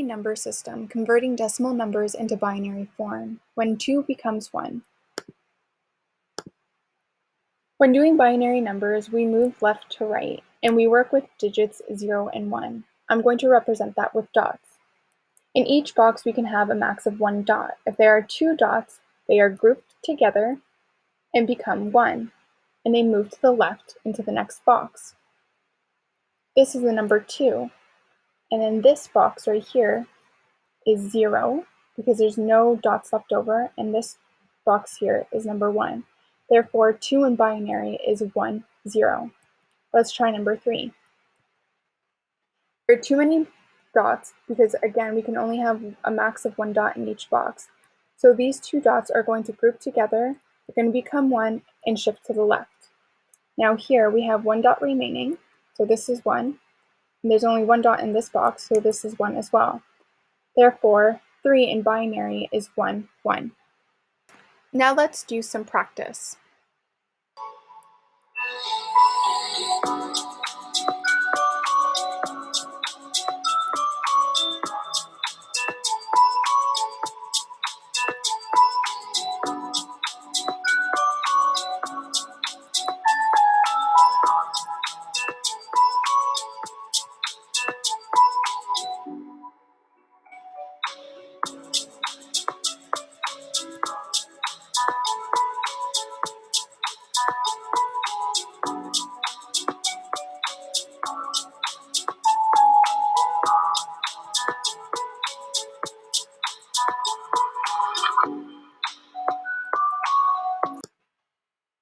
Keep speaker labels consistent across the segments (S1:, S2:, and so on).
S1: Number system, converting decimal numbers into binary form, when 2 becomes 1. When doing binary numbers, we move left to right, and we work with digits 0 and 1. I'm going to represent that with dots. In each box, we can have a max of 1 dot. If there are 2 dots, they are grouped together and become 1, and they move to the left into the next box. This is the number 2, and then this box right here is 0 because there's no dots left over, and this box here is number 1. Therefore, 2 in binary is 1, 0. Let's try number 3. There are too many dots because, again, we can only have a max of 1 dot in each box. So these 2 dots are going to group together, they're going to become 1 and shift to the left. Now here we have 1 dot remaining, so this is 1, and there's only 1 dot in this box, so this is 1 as well. Therefore, 3 in binary is 1, 1. Now let's do some practice.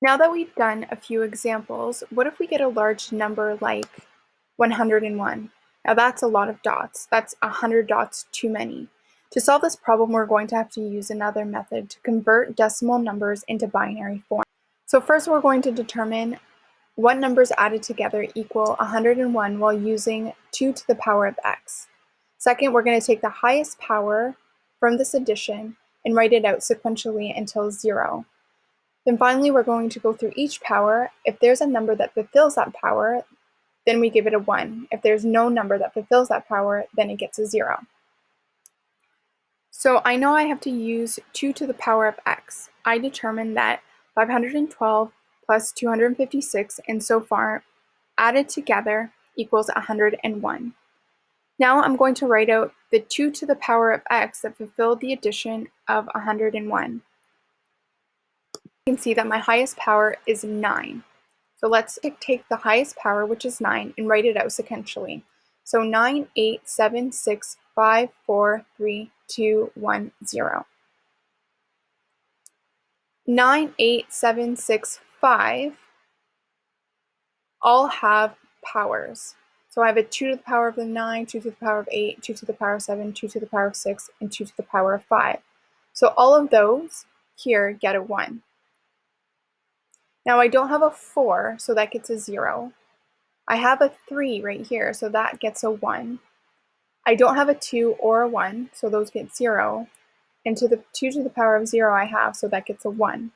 S1: Now that we've done a few examples, what if we get a large number like 101? Now that's a lot of dots. That's 100 dots too many. To solve this problem, we're going to have to use another method to convert decimal numbers into binary form. So first we're going to determine what numbers added together equal 101 while using 2 to the power of x. Second, we're going to take the highest power from this addition and write it out sequentially until 0. Then finally, we're going to go through each power. If there's a number that fulfills that power, then we give it a 1. If there's no number that fulfills that power, then it gets a 0. So I know I have to use 2 to the power of x. I determined that 512 plus 256 and so far added together equals 101. Now I'm going to write out the 2 to the power of x that fulfilled the addition of 101. You can see that my highest power is 9. So let's take the highest power, which is 9, and write it out sequentially. So 9, 8, 7, 6, 5, 4, 3, 2, 1, 0. 9, 8, 7, 6, 5 all have powers. So I have a 2 to the power of the 9, 2 to the power of 8, 2 to the power of 7, 2 to the power of 6, and 2 to the power of 5. So all of those here get a 1. Now I don't have a 4, so that gets a 0. I have a 3 right here, so that gets a 1. I don't have a 2 or a 1, so those get 0. And to the 2 to the power of 0 I have, so that gets a 1.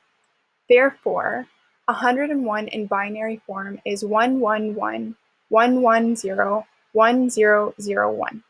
S1: Therefore, 101 in binary form is 111, 110, 1001.